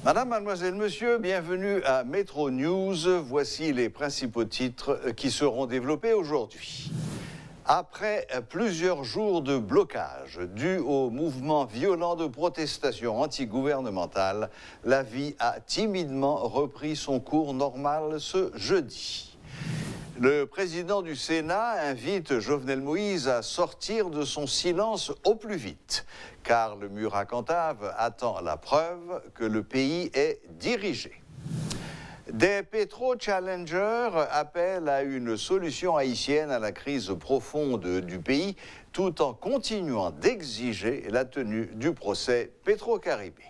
Madame, mademoiselle, monsieur, bienvenue à Métro News. Voici les principaux titres qui seront développés aujourd'hui. Après plusieurs jours de blocage dus au mouvement violent de protestation antigouvernementale, la vie a timidement repris son cours normal ce jeudi. Le président du Sénat invite Jovenel Moïse à sortir de son silence au plus vite, car le Murat-Cantave attend la preuve que le pays est dirigé. Des pétro-challengers appellent à une solution haïtienne à la crise profonde du pays, tout en continuant d'exiger la tenue du procès Petro-Caribé.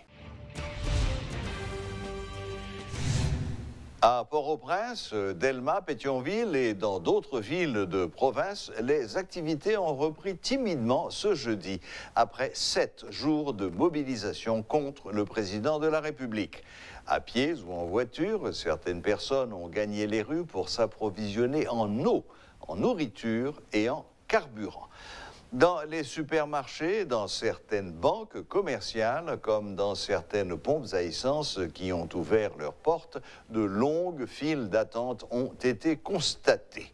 À Port-au-Prince, Delma, Pétionville et dans d'autres villes de province, les activités ont repris timidement ce jeudi, après 7 jours de mobilisation contre le président de la République. À pied ou en voiture, certaines personnes ont gagné les rues pour s'approvisionner en eau, en nourriture et en carburant. Dans les supermarchés, dans certaines banques commerciales, comme dans certaines pompes à essence qui ont ouvert leurs portes, de longues files d'attente ont été constatées.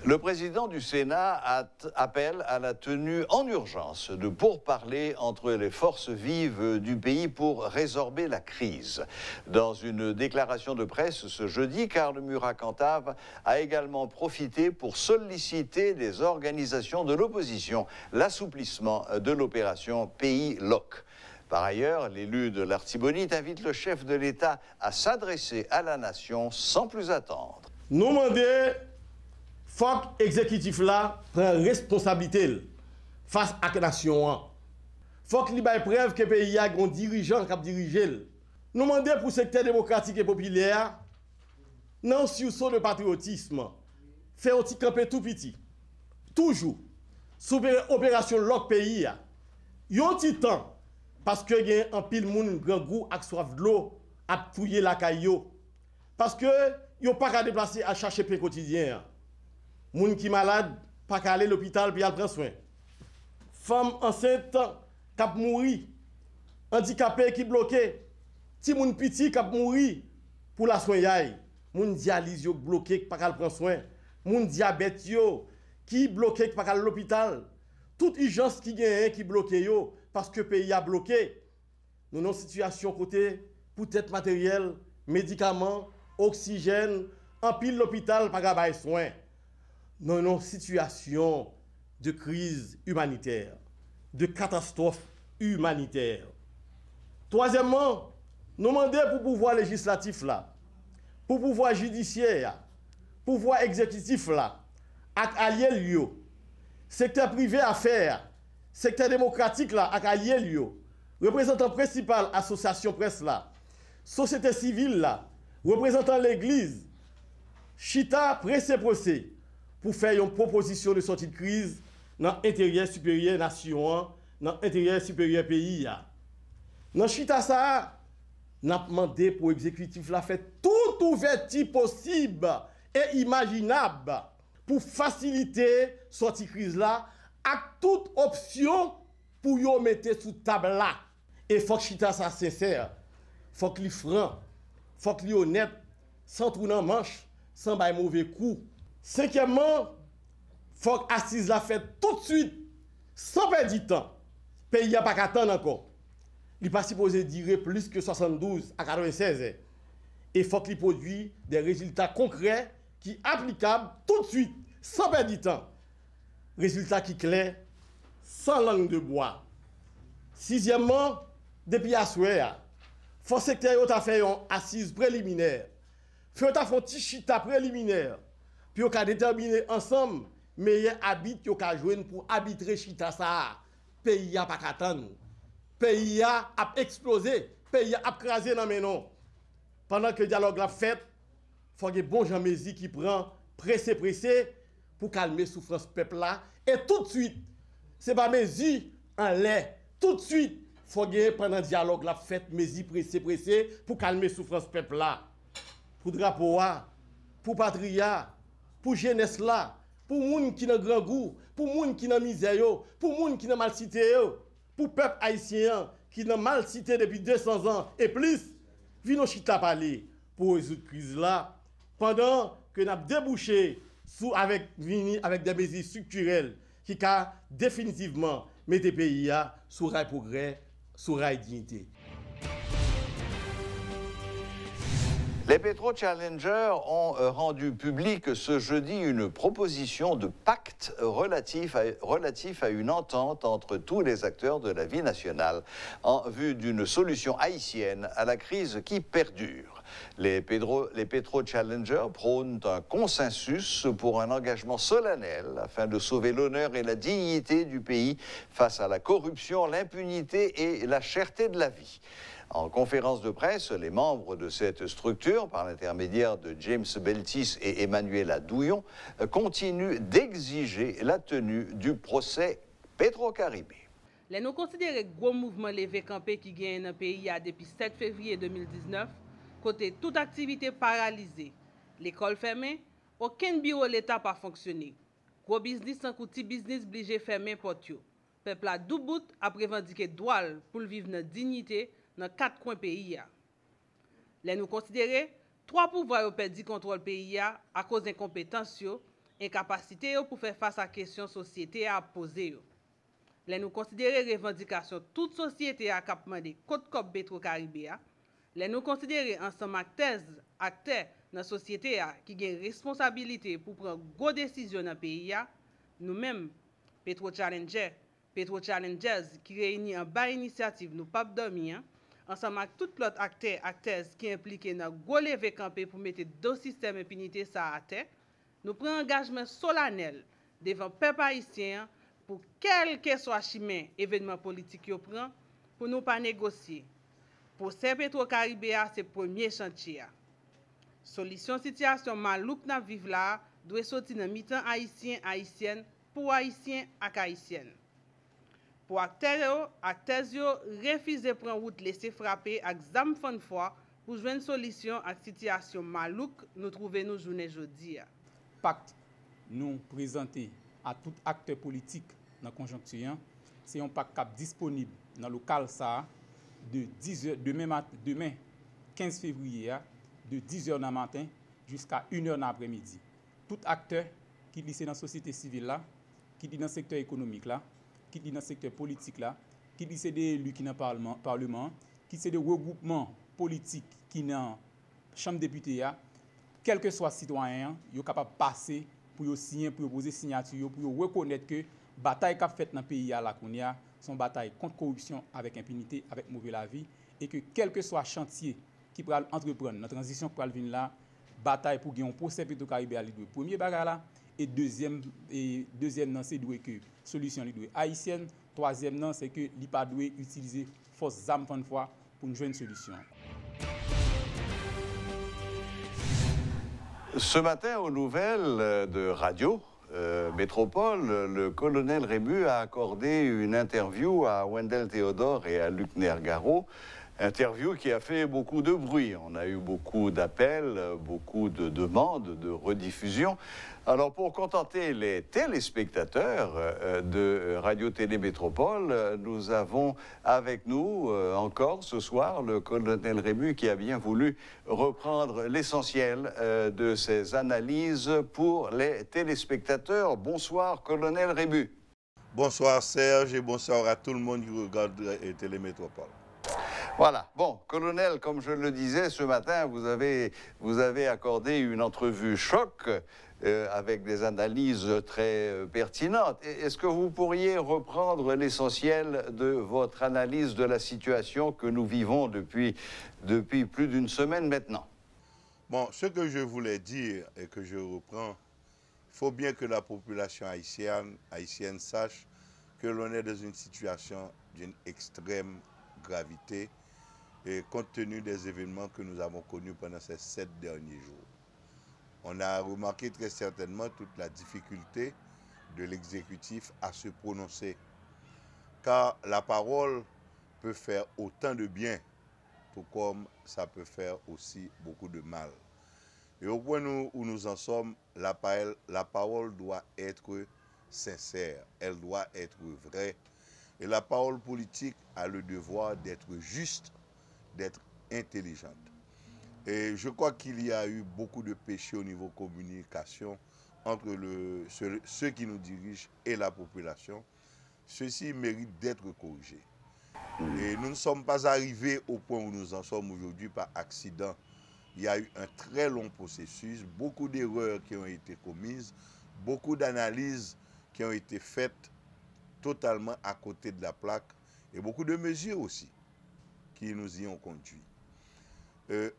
Le président du Sénat appelle à la tenue en urgence de pourparlers entre les forces vives du pays pour résorber la crise. Dans une déclaration de presse ce jeudi, Karl Murat-Cantave a également profité pour solliciter des organisations de l'opposition l'assouplissement de l'opération Pays Loc. Par ailleurs, l'élu de l'Artibonite invite le chef de l'État à s'adresser à la nation sans plus attendre. Nous demandons faut que l'exécutif là prenne responsabilité face à la nation. Faut qu'il ait preuve que le pays a un dirigeant qui dirige. Nous demandons pour le secteur démocratique et populaire, non sursaut de patriotisme, faire un petit campé tout petit. Toujours, sous opération LOC pays, il y a un petit temps, parce que il y a un pile moun grand goût avec soif de l'eau, à fouiller la caillou. Parce que il n'y a pas qu'à déplacer à chercher pain quotidien. Moun qui malade, pas qu'à aller à l'hôpital puis à prendre soin. Femme enceinte qui a mouru, handicapé qui bloqué, ti moun petit qui a mouru pour la soin yaï. Moun dialyse yo bloqué qui pas qu'à prendre soin. Moun diabète yo qui bloqué qui pas qu'à aller à l'hôpital. Toute urgence qui gagne qui bloqué yo parce que le pays a bloqué. Nous avons une situation côté peut-être matériel, médicaments, oxygène, en pile l'hôpital pas qu'à soin. Nous avons une situation de crise humanitaire, de catastrophe humanitaire. Troisièmement, nous demandons pour le pouvoir législatif là, pour le pouvoir judiciaire, pour le pouvoir exécutif là, avec alliés lieux, secteur privé affaires, secteur démocratique là, avec alliés lieux, représentant principal association presse là, société civile là, représentant l'église, chita pressé procès pour faire une proposition de sortie de crise dans l'intérieur supérieur nation, dans l'intérieur supérieur pays. Dans chita ça, nous avons demandé pour l'exécutif la faire toute ouverture possible et imaginable pour faciliter sortie de crise là, à toute option pour y mettre sous table là. Et il faut que chita ça sincère, il faut qu'il soit franc, il faut qu'il soit honnête, sans trou dans manche, sans bail mauvais coup. Cinquièmement, il faut que l'assise la faite tout de suite, sans perdre du temps. Le pays n'a pas qu'à attendre encore. Il n'est pas supposé durer plus que 72 à 96. Et il faut qu'il produise des résultats concrets qui sont applicables tout de suite, sans perdre du temps. Résultats qui clairs, sans langue de bois. Sixièmement, depuis à soir, il faut que le secteur a fait une assise préliminaire. Il faut faire un petit chita préliminaire. Puis on a déterminé ensemble meilleur habit qu'on a joué pour arbitrer chita ça. Pays a pas qu'attendre. Pays a explosé, pays a crasé dans mes noms. Pendant que le dialogue l'a fait, faut que bon Jean Mézi qui prend pressé pour calmer souffrance peuple là et tout de suite, c'est pas Mézi en lait. Tout de suite, faut que pendant le dialogue l'a fait Mézi pressé pour calmer souffrance peuple là. Pour drapeau pour patria, pour jeunesse là, pour moun qui n'a grand goût, pour moun qui n'a misère, pour moun qui n'a mal cité, pour le peuple haïtien qui n'a mal cité depuis 200 ans et plus, vino chita parler pour résoudre la crise là, pendant que nous avons débouché avec des mesures structurelles qui ont définitivement mis le pays sur rail progrès, sur rail dignité. Les Petro-Challengers ont rendu public ce jeudi une proposition de pacte relatif à une entente entre tous les acteurs de la vie nationale en vue d'une solution haïtienne à la crise qui perdure. Les Petro-Challengers prônent un consensus pour un engagement solennel afin de sauver l'honneur et la dignité du pays face à la corruption, l'impunité et la cherté de la vie. En conférence de presse, les membres de cette structure, par l'intermédiaire de James Beltis et Emmanuela Douillon, continuent d'exiger la tenue du procès Petro-Caribé. Nous considérons le gros mouvement levé campé qui gagne dans le pays depuis 7 février 2019, côté toute activité paralysée, l'école fermée, aucun bureau de l'État pas fonctionné. Gros business sans petit business obligé fermer porte. Peuple a tout bout après revendiquer droit pour vivre dans dignité dans 4 coins pays. Nous considérons 3 pouvoirs ont perdu contrôle pays à cause d'incompétence, incapacité pour faire face à la question société à poser. Nous considérons revendication toute société à cap mandé côte cop Petro-Caribé. Nous considérons ensemble acteurs dans la société qui ont responsabilité pour prendre gros décisions dans le pays. Nous-mêmes, Petro-Challengers qui réunissent en bas initiative, nous pas dormir. Ensemble avec tout l'autre acteurs qui impliquent dans le gros levé campé pour mettre deux systèmes d'impunité à terre, nous prenons un engagement solennel devant le peuple haïtien pour quel que soit chemin événement politique qu'il prend, pour nous pas négocier. Pour ces Petro-Caribé, c'est le premier chantier. Solution situation malouk n'a vivre là doit sortir dans mi-temps haïtienne pour haïtiens et haïtiennes. Pour acteurs refuser de prendre route laisser frapper avec zam fan fois pour jouer une solution à la situation malouk nous trouver nous journée jeudi. Pacte nous présenté à tout acteur politique dans la conjoncture, c'est un pacte disponible dans le local ça de 10h demain 15 février de 10h dans matin jusqu'à 1h dans l'après-midi. Tout acteur qui est dans la société civile là, qui est dans le secteur économique là, qui est dans le secteur politique là, qui est des élus qui sont dans le Parlement, qui sont des regroupements politiques qui sont dans la Chambre des députés, quel que soit le citoyen, ils sont capables de passer pour signer, pour poser signature, pour reconnaître que la bataille qu'a faite dans le pays, c'est une bataille contre la corruption avec impunité, avec mauvaise la vie, et que quel que soit le chantier qui pourra entreprendre, la transition pour venir là, bataille pour gagner un procès Petro-Caribé, le premier bagarre là, et deuxième c'est que solution haïtienne, troisième c'est que il pas doit utiliser force armes fois pour nous jouer une solution. Ce matin, aux nouvelles de radio Métropole, le colonel Rébu a accordé une interview à Wendell Théodore et à Luc Nergaro. Interview qui a fait beaucoup de bruit. On a eu beaucoup d'appels, beaucoup de demandes de rediffusion. Alors, pour contenter les téléspectateurs de Radio-Télé Métropole, nous avons avec nous encore ce soir le colonel Rébu qui a bien voulu reprendre l'essentiel de ses analyses pour les téléspectateurs. Bonsoir, colonel Rébu. Bonsoir Serge et bonsoir à tout le monde qui regarde Télé Métropole. Voilà. Bon, colonel, comme je le disais ce matin, vous avez accordé une entrevue choc avec des analyses très pertinentes. Est-ce que vous pourriez reprendre l'essentiel de votre analyse de la situation que nous vivons depuis plus d'une semaine maintenant? Bon, ce que je voulais dire et que je reprends, il faut bien que la population haïtienne sache que l'on est dans une situation d'une extrême gravité et compte tenu des événements que nous avons connus pendant ces 7 derniers jours. On a remarqué très certainement toute la difficulté de l'exécutif à se prononcer, car la parole peut faire autant de bien, tout comme ça peut faire aussi beaucoup de mal. Et au point où nous en sommes, la parole doit être sincère, elle doit être vraie, Et la parole politique a le devoir d'être juste, d'être intelligente. Et je crois qu'il y a eu beaucoup de péchés au niveau communication entre ceux qui nous dirigent et la population. Ceci mérite d'être corrigé. Et nous ne sommes pas arrivés au point où nous en sommes aujourd'hui par accident. Il y a eu un très long processus, beaucoup d'erreurs qui ont été commises, beaucoup d'analyses qui ont été faites totalement à côté de la plaque et beaucoup de mesures aussi qui nous y ont conduit.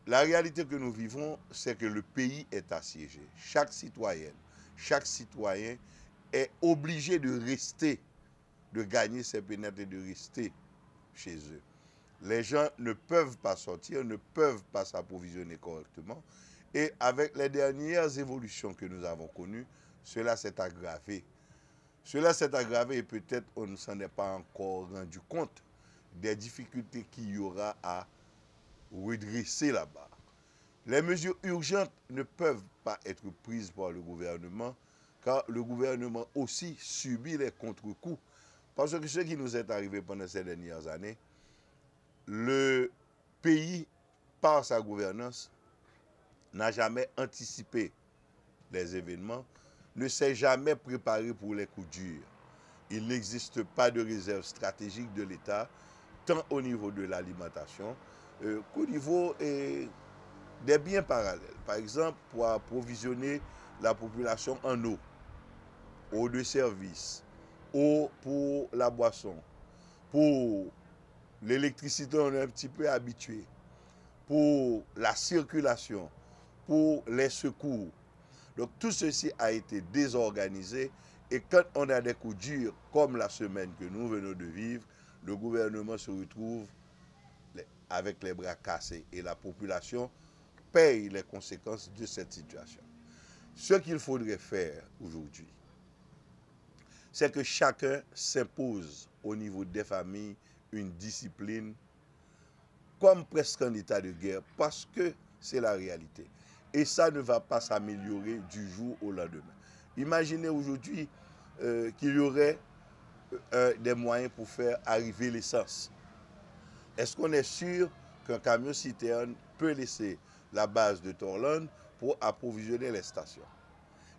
La réalité que nous vivons, c'est que le pays est assiégé. Chaque citoyenne, chaque citoyen est obligé de rester, de gagner ses pénètres et de rester chez eux. Les gens ne peuvent pas sortir, ne peuvent pas s'approvisionner correctement. Et avec les dernières évolutions que nous avons connues, cela s'est aggravé. Cela s'est aggravé et peut-être on ne s'en est pas encore rendu compte des difficultés qu'il y aura à redresser là-bas. Les mesures urgentes ne peuvent pas être prises par le gouvernement, car le gouvernement aussi subit les contre-coups. Parce que ce qui nous est arrivé pendant ces dernières années, le pays, par sa gouvernance, n'a jamais anticipé les événements, ne s'est jamais préparé pour les coups durs. Il n'existe pas de réserve stratégique de l'État, tant au niveau de l'alimentation qu'au niveau des biens parallèles. Par exemple, pour approvisionner la population en eau de service, eau pour la boisson, pour l'électricité, on est un petit peu habitué, pour la circulation, pour les secours. Donc tout ceci a été désorganisé et quand on a des coups durs comme la semaine que nous venons de vivre, le gouvernement se retrouve avec les bras cassés et la population paye les conséquences de cette situation. Ce qu'il faudrait faire aujourd'hui, c'est que chacun s'impose au niveau des familles une discipline comme presque en état de guerre parce que c'est la réalité. Et ça ne va pas s'améliorer du jour au lendemain. Imaginez aujourd'hui qu'il y aurait des moyens pour faire arriver l'essence. Est-ce qu'on est sûr qu'un camion citerne peut laisser la base de Torlande pour approvisionner les stations?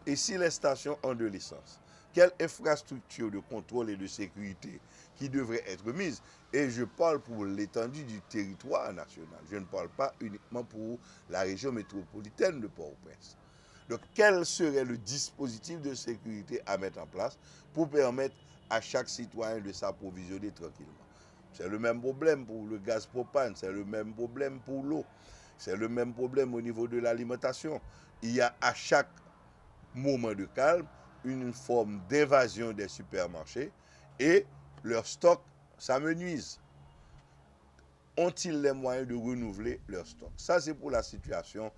Et si les stations ont de l'essence, quelle infrastructure de contrôle et de sécurité qui devrait être mise? Et je parle pour l'étendue du territoire national. Je ne parle pas uniquement pour la région métropolitaine de Port-au-Prince. Donc, quel serait le dispositif de sécurité à mettre en place pour permettre à chaque citoyen de s'approvisionner tranquillement? C'est le même problème pour le gaz propane, c'est le même problème pour l'eau, c'est le même problème au niveau de l'alimentation. Il y a à chaque moment de calme une forme d'invasion des supermarchés et leur stock s'amenuise. Ont-ils les moyens de renouveler leur stock? Ça, c'est pour la situation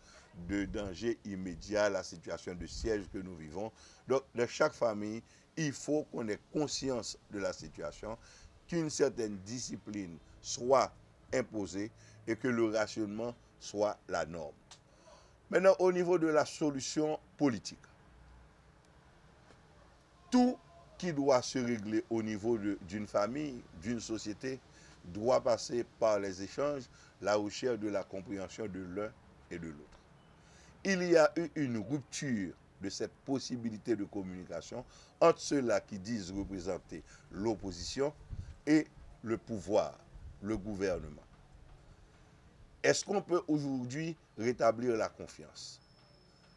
de danger immédiat, la situation de siège que nous vivons. Donc, de chaque famille, il faut qu'on ait conscience de la situation, qu'une certaine discipline soit imposée et que le rationnement soit la norme. Maintenant, au niveau de la solution politique, tout qui doit se régler au niveau d'une famille, d'une société, doit passer par les échanges, la recherche de la compréhension de l'un et de l'autre. Il y a eu une rupture de cette possibilité de communication entre ceux-là qui disent représenter l'opposition et le pouvoir, le gouvernement. Est-ce qu'on peut aujourd'hui rétablir la confiance?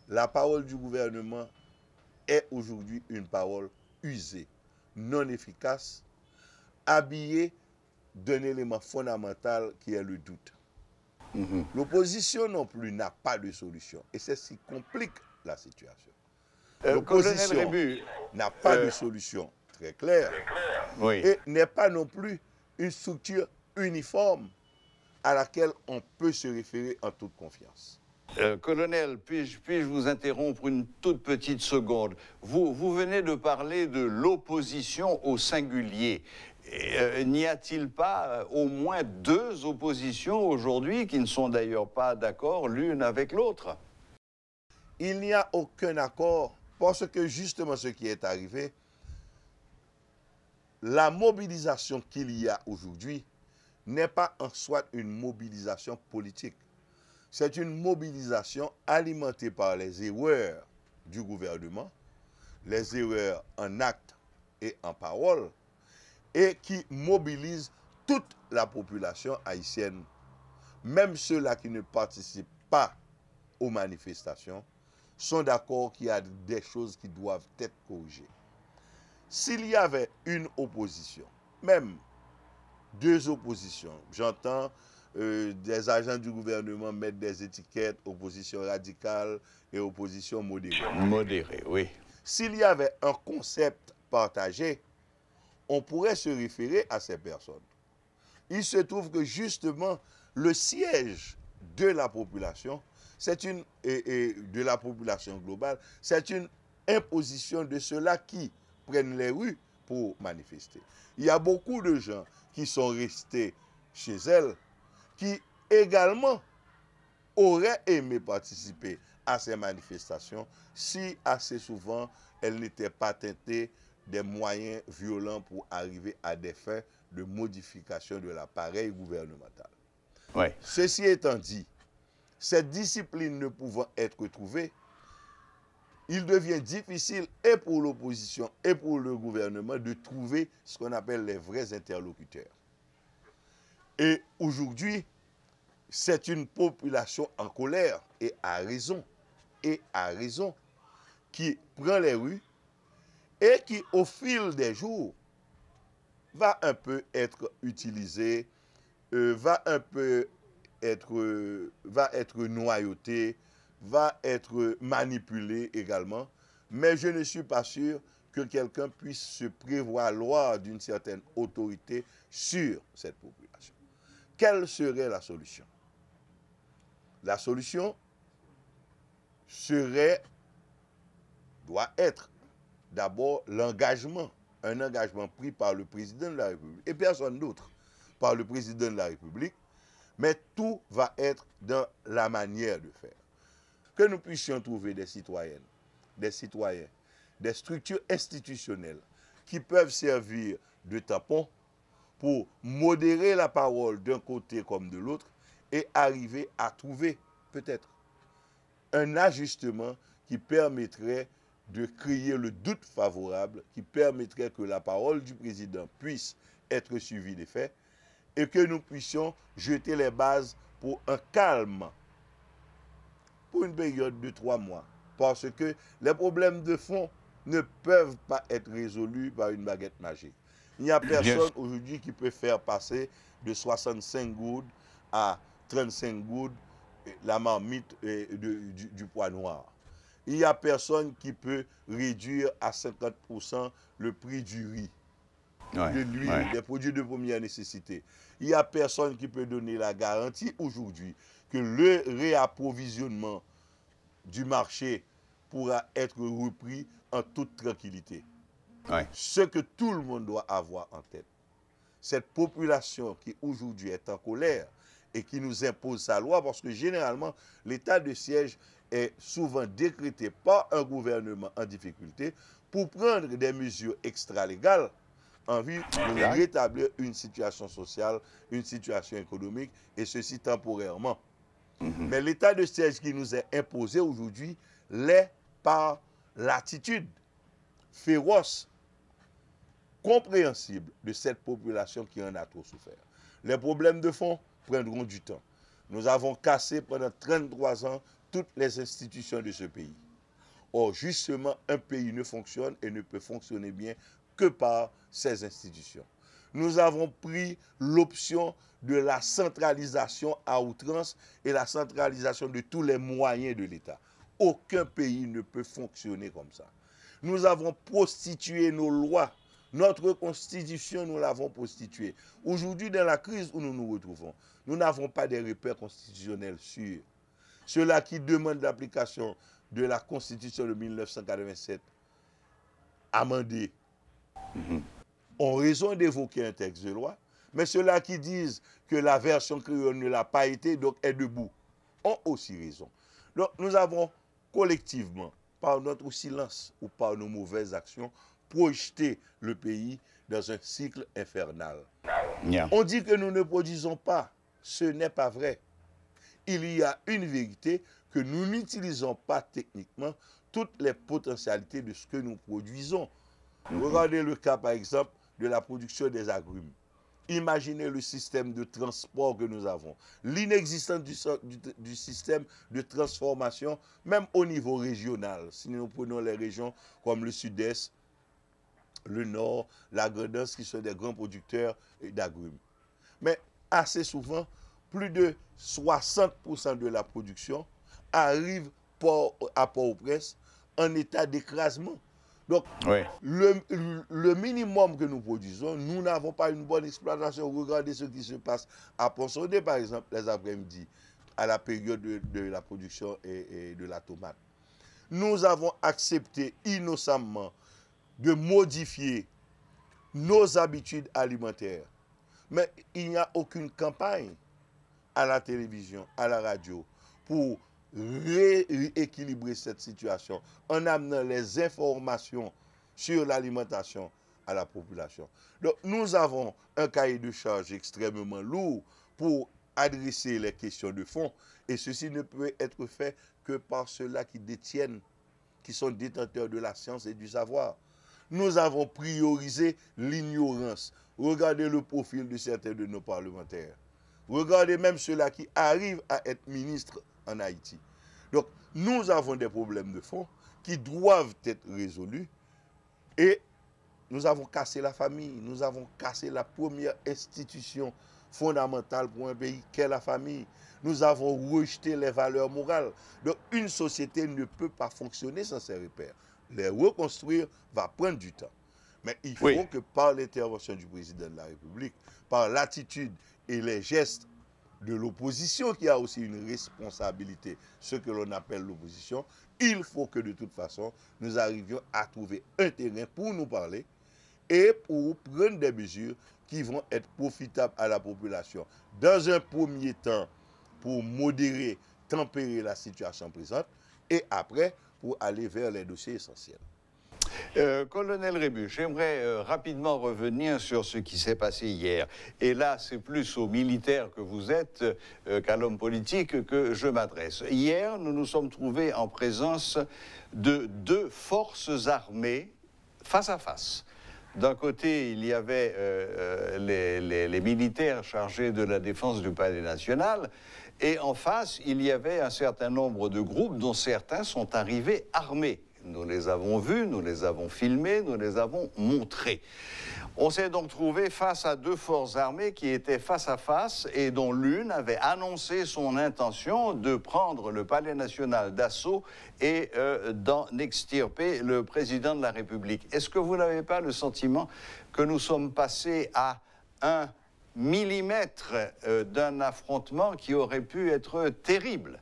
La parole du gouvernement est aujourd'hui une parole usée, non efficace, habillée d'un élément fondamental qui est le doute. L'opposition non plus n'a pas de solution et c'est ce qui complique la situation. L'opposition n'a pas de solution très claire et n'est pas non plus une structure uniforme à laquelle on peut se référer en toute confiance. Colonel, puis-je vous interrompre une toute petite seconde? Vous venez de parler de l'opposition au singulier. N'y a-t-il pas au moins deux oppositions aujourd'hui qui ne sont d'ailleurs pas d'accord l'une avec l'autre? Il n'y a aucun accord parce que justement ce qui est arrivé, la mobilisation qu'il y a aujourd'hui n'est pas en soi une mobilisation politique. C'est une mobilisation alimentée par les erreurs du gouvernement, les erreurs en actes et en parole, et qui mobilise toute la population haïtienne, même ceux-là qui ne participent pas aux manifestations, sont d'accord qu'il y a des choses qui doivent être corrigées. S'il y avait une opposition, même deux oppositions, j'entends des agents du gouvernement mettre des étiquettes, opposition radicale et opposition modérée. Modéré, oui. S'il y avait un concept partagé, on pourrait se référer à ces personnes. Il se trouve que justement, le siège de la population, de la population globale, c'est une imposition de ceux-là qui prennent les rues pour manifester. Il y a beaucoup de gens qui sont restés chez elles, qui également auraient aimé participer à ces manifestations si assez souvent elles n'étaient pas teintées des moyens violents pour arriver à des fins de modification de l'appareil gouvernemental. Ouais. Ceci étant dit, cette discipline ne pouvant être trouvée, il devient difficile et pour l'opposition et pour le gouvernement de trouver ce qu'on appelle les vrais interlocuteurs. Et aujourd'hui, c'est une population en colère et à raison, qui prend les rues et qui, au fil des jours, va un peu être utilisée, va être noyautée, va être manipulée également. Mais je ne suis pas sûr que quelqu'un puisse se prévaloir d'une certaine autorité sur cette population. Quelle serait la solution? La solution doit être d'abord l'engagement, un engagement pris par le président de la République et personne d'autre, par le président de la République, mais tout va être dans la manière de faire. Que nous puissions trouver des citoyennes, des citoyens, des structures institutionnelles qui peuvent servir de tampon pour modérer la parole d'un côté comme de l'autre et arriver à trouver peut-être un ajustement qui permettrait de créer le doute favorable, qui permettrait que la parole du président puisse être suivie des faits et que nous puissions jeter les bases pour un calme pour une période de 3 mois. Parce que les problèmes de fond ne peuvent pas être résolus par une baguette magique. Il n'y a personne aujourd'hui qui peut faire passer de 65 gouttes à 35 gouttes la marmite du poids noir. Il n'y a personne qui peut réduire à 50% le prix du riz, de l'huile, des produits de première nécessité. Il n'y a personne qui peut donner la garantie aujourd'hui que le réapprovisionnement du marché pourra être repris en toute tranquillité. Ce que tout le monde doit avoir en tête, cette population qui aujourd'hui est en colère et qui nous impose sa loi, parce que généralement, l'état de siège est souvent décrété par un gouvernement en difficulté pour prendre des mesures extra-légales en vue de rétablir une situation sociale, une situation économique, et ceci temporairement. Mais l'état de siège qui nous est imposé aujourd'hui l'est par l'attitude féroce, compréhensible de cette population qui en a trop souffert. Les problèmes de fond prendront du temps. Nous avons cassé pendant 33 ans toutes les institutions de ce pays. Or, justement, un pays ne fonctionne et ne peut fonctionner bien que par ses institutions. Nous avons pris l'option de la centralisation à outrance et la centralisation de tous les moyens de l'État. Aucun pays ne peut fonctionner comme ça. Nous avons prostitué nos lois. Notre constitution, nous l'avons prostituée. Aujourd'hui, dans la crise où nous nous retrouvons, nous n'avons pas de repères constitutionnels sûrs. Ceux-là qui demandent l'application de la Constitution de 1987 amendée ont raison d'évoquer un texte de loi, mais ceux-là qui disent que la version créole ne l'a pas été, donc est debout, ont aussi raison. Donc nous avons collectivement, par notre silence ou par nos mauvaises actions, projeté le pays dans un cycle infernal. Yeah. On dit que nous ne produisons pas. Ce n'est pas vrai. Il y a une vérité que nous n'utilisons pas techniquement toutes les potentialités de ce que nous produisons. Regardez le cas, par exemple, de la production des agrumes. Imaginez le système de transport que nous avons, l'inexistence du système de transformation, même au niveau régional. Si nous prenons les régions comme le sud-est, le nord, la Grande-Est, qui sont des grands producteurs d'agrumes. Mais assez souvent, plus de 60% de la production arrive à Port-au-Prince en état d'écrasement. Donc, Oui. le minimum que nous produisons, nous n'avons pas une bonne exploitation. Regardez ce qui se passe à Pont-Sondé, par exemple, les après-midi, à la période de la production et de la tomate. Nous avons accepté innocemment de modifier nos habitudes alimentaires. Mais il n'y a aucune campagne à la télévision, à la radio, pour rééquilibrer cette situation en amenant les informations sur l'alimentation à la population. Donc, nous avons un cahier de charge extrêmement lourd pour adresser les questions de fond, et ceci ne peut être fait que par ceux-là qui détiennent, qui sont détenteurs de la science et du savoir. Nous avons priorisé l'ignorance. Regardez le profil de certains de nos parlementaires. Regardez même ceux-là qui arrivent à être ministres en Haïti. Donc, nous avons des problèmes de fond qui doivent être résolus, et nous avons cassé la famille, nous avons cassé la première institution fondamentale pour un pays qu'est la famille. Nous avons rejeté les valeurs morales. Donc, une société ne peut pas fonctionner sans ses repères. Les reconstruire va prendre du temps. Mais il faut que par l'intervention du président de la République, par l'attitude et les gestes de l'opposition, qui a aussi une responsabilité, ce que l'on appelle l'opposition, il faut que de toute façon, nous arrivions à trouver un terrain pour nous parler et pour prendre des mesures qui vont être profitables à la population. Dans un premier temps, pour modérer, tempérer la situation présente, et après, pour aller vers les dossiers essentiels. Colonel Rébu, j'aimerais rapidement revenir sur ce qui s'est passé hier. Et là, c'est plus aux militaires que vous êtes qu'à l'homme politique que je m'adresse. Hier, nous nous sommes trouvés en présence de deux forces armées face à face. D'un côté, il y avait les militaires chargés de la défense du Palais national, et en face, il y avait un certain nombre de groupes dont certains sont arrivés armés. Nous les avons vus, nous les avons filmés, nous les avons montrés. On s'est donc trouvé face à deux forces armées qui étaient face à face et dont l'une avait annoncé son intention de prendre le Palais national d'assaut et d'en extirper le président de la République. Est-ce que vous n'avez pas le sentiment que nous sommes passés à 1 millimètre d'un affrontement qui aurait pu être terrible?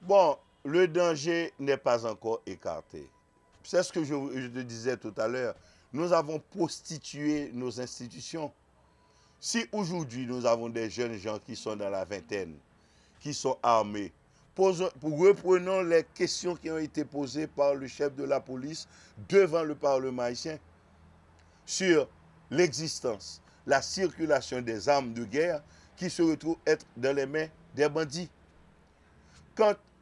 Bon, le danger n'est pas encore écarté. C'est ce que je te disais tout à l'heure. Nous avons prostitué nos institutions. Si aujourd'hui nous avons des jeunes gens qui sont dans la vingtaine, qui sont armés, reprenons les questions qui ont été posées par le chef de la police devant le Parlement haïtien sur l'existence, la circulation des armes de guerre qui se retrouvent être dans les mains des bandits.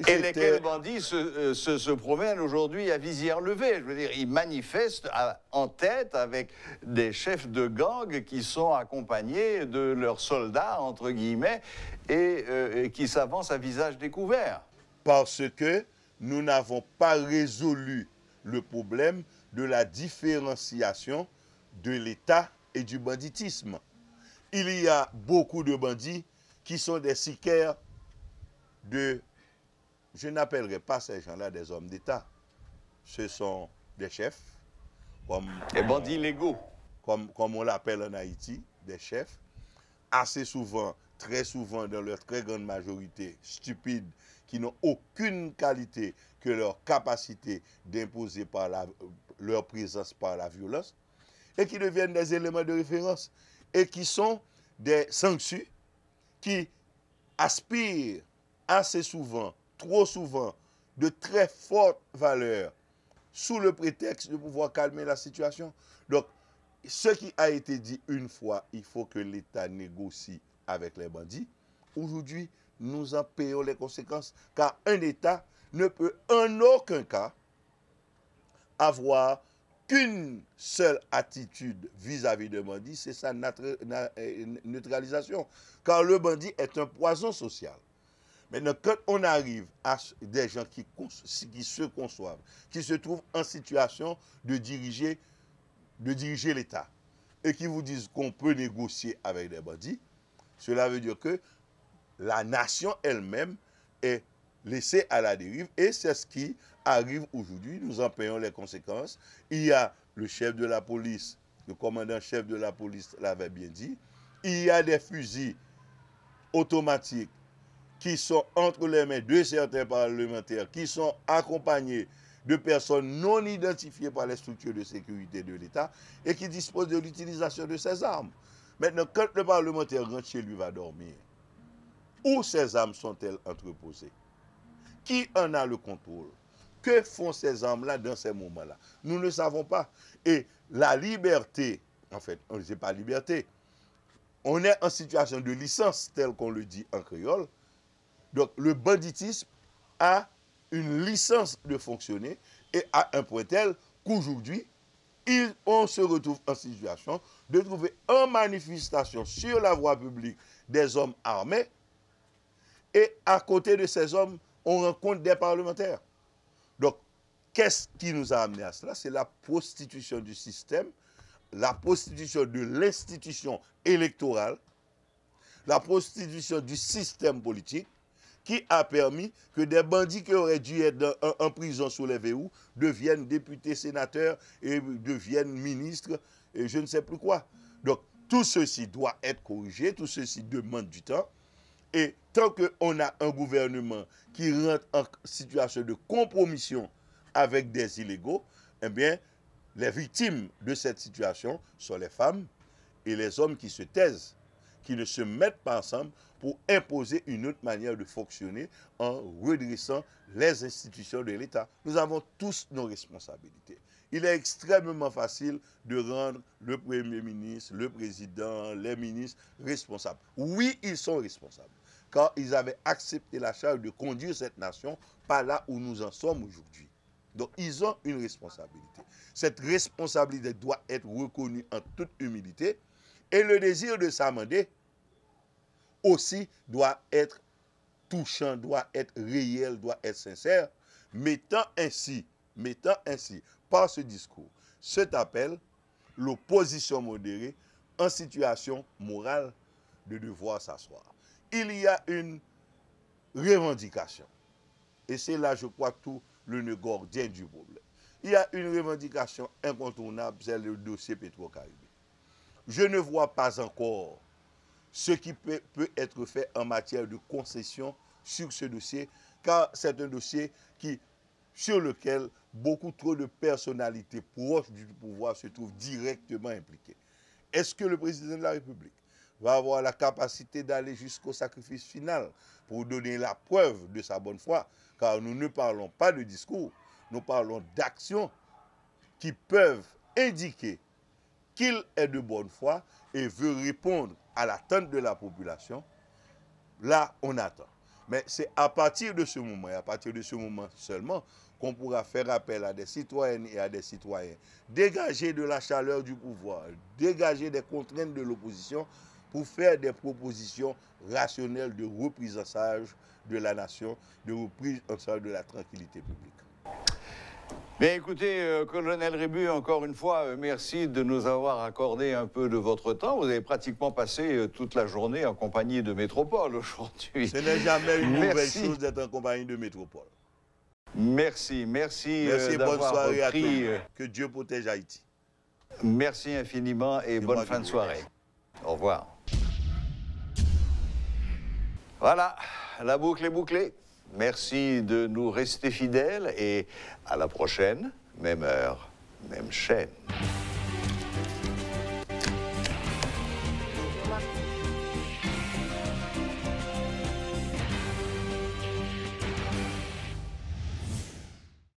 Et lesquels bandits se promènent aujourd'hui à visière levée. Je veux dire, ils manifestent en tête avec des chefs de gang qui sont accompagnés de leurs soldats, entre guillemets, et qui s'avancent à visage découvert. Parce que nous n'avons pas résolu le problème de la différenciation de l'État et du banditisme. Il y a beaucoup de bandits qui sont des sicaires de... Je n'appellerai pas ces gens-là des hommes d'État. Ce sont des chefs. Des bandits légaux. Comme on l'appelle en Haïti, des chefs. Assez souvent, très souvent, dans leur très grande majorité, stupides, qui n'ont aucune qualité que leur capacité d'imposer par leur présence par la violence, et qui deviennent des éléments de référence, et qui sont des sanctions qui aspirent assez souvent, trop souvent, de très fortes valeurs sous le prétexte de pouvoir calmer la situation. Donc, ce qui a été dit une fois, il faut que l'État négocie avec les bandits. Aujourd'hui, nous en payons les conséquences, car un État ne peut en aucun cas avoir qu'une seule attitude vis-à-vis de bandit, c'est sa neutralisation. Car le bandit est un poison social. Maintenant, quand on arrive à des gens qui se conçoivent, qui se trouvent en situation de diriger l'État, et qui vous disent qu'on peut négocier avec des bandits, cela veut dire que la nation elle-même est laissée à la dérive, et c'est ce qui arrive aujourd'hui. Nous en payons les conséquences. Il y a le chef de la police, le commandant-chef de la police l'avait bien dit, il y a des fusils automatiques qui sont entre les mains de certains parlementaires, qui sont accompagnés de personnes non identifiées par les structures de sécurité de l'État et qui disposent de l'utilisation de ces armes. Maintenant, quand le parlementaire rentre chez lui, va dormir, où ces armes sont-elles entreposées? Qui en a le contrôle? Que font ces armes-là dans ces moments-là? Nous ne savons pas. Et la liberté, en fait, on ne sait pas liberté. On est en situation de licence, tel qu'on le dit en créole. Donc, le banditisme a une licence de fonctionner et à un point tel qu'aujourd'hui, on se retrouve en situation de trouver en manifestation sur la voie publique des hommes armés et à côté de ces hommes, on rencontre des parlementaires. Donc, qu'est-ce qui nous a amené à cela? C'est la prostitution du système, la prostitution de l'institution électorale, la prostitution du système politique, qui a permis que des bandits qui auraient dû être en prison sous les verrous deviennent députés, sénateurs et deviennent ministres et je ne sais plus quoi. Donc, tout ceci doit être corrigé, tout ceci demande du temps. Et tant qu'on a un gouvernement qui rentre en situation de compromission avec des illégaux, eh bien, les victimes de cette situation sont les femmes et les hommes qui se taisent, qui ne se mettent pas ensemble pour imposer une autre manière de fonctionner en redressant les institutions de l'État. Nous avons tous nos responsabilités. Il est extrêmement facile de rendre le Premier ministre, le Président, les ministres responsables. Oui, ils sont responsables, car ils avaient accepté la charge de conduire cette nation par là où nous en sommes aujourd'hui. Donc, ils ont une responsabilité. Cette responsabilité doit être reconnue en toute humilité et le désir de s'amender aussi doit être touchant, doit être réel, doit être sincère, mettant ainsi, par ce discours, cet appel, l'opposition modérée en situation morale de devoir s'asseoir. Il y a une revendication, et c'est là, je crois, tout le nœud gordien du problème. Il y a une revendication incontournable, c'est le dossier Petro-Caribé. Je ne vois pas encore ce qui peut être fait en matière de concession sur ce dossier, car c'est un dossier sur lequel beaucoup trop de personnalités proches du pouvoir se trouvent directement impliquées. Est-ce que le président de la République va avoir la capacité d'aller jusqu'au sacrifice final pour donner la preuve de sa bonne foi? Car nous ne parlons pas de discours, nous parlons d'actions qui peuvent indiquer qu'il est de bonne foi et veut répondre à l'attente de la population. Là, on attend. Mais c'est à partir de ce moment, et à partir de ce moment seulement, qu'on pourra faire appel à des citoyennes et à des citoyens, dégager de la chaleur du pouvoir, dégager des contraintes de l'opposition pour faire des propositions rationnelles de reprise en charge de la nation, de reprise en charge de la tranquillité publique. Bien écoutez, colonel Rébu, encore une fois, merci de nous avoir accordé un peu de votre temps. Vous avez pratiquement passé toute la journée en compagnie de Métropole aujourd'hui. Ce n'est jamais une mauvaise chose d'être en compagnie de Métropole. Merci bonne soirée à tous. repris. Que Dieu protège Haïti. Merci infiniment et bonne fin de soirée. Au revoir. Voilà, la boucle est bouclée. Merci de nous rester fidèles et à la prochaine, même heure, même chaîne.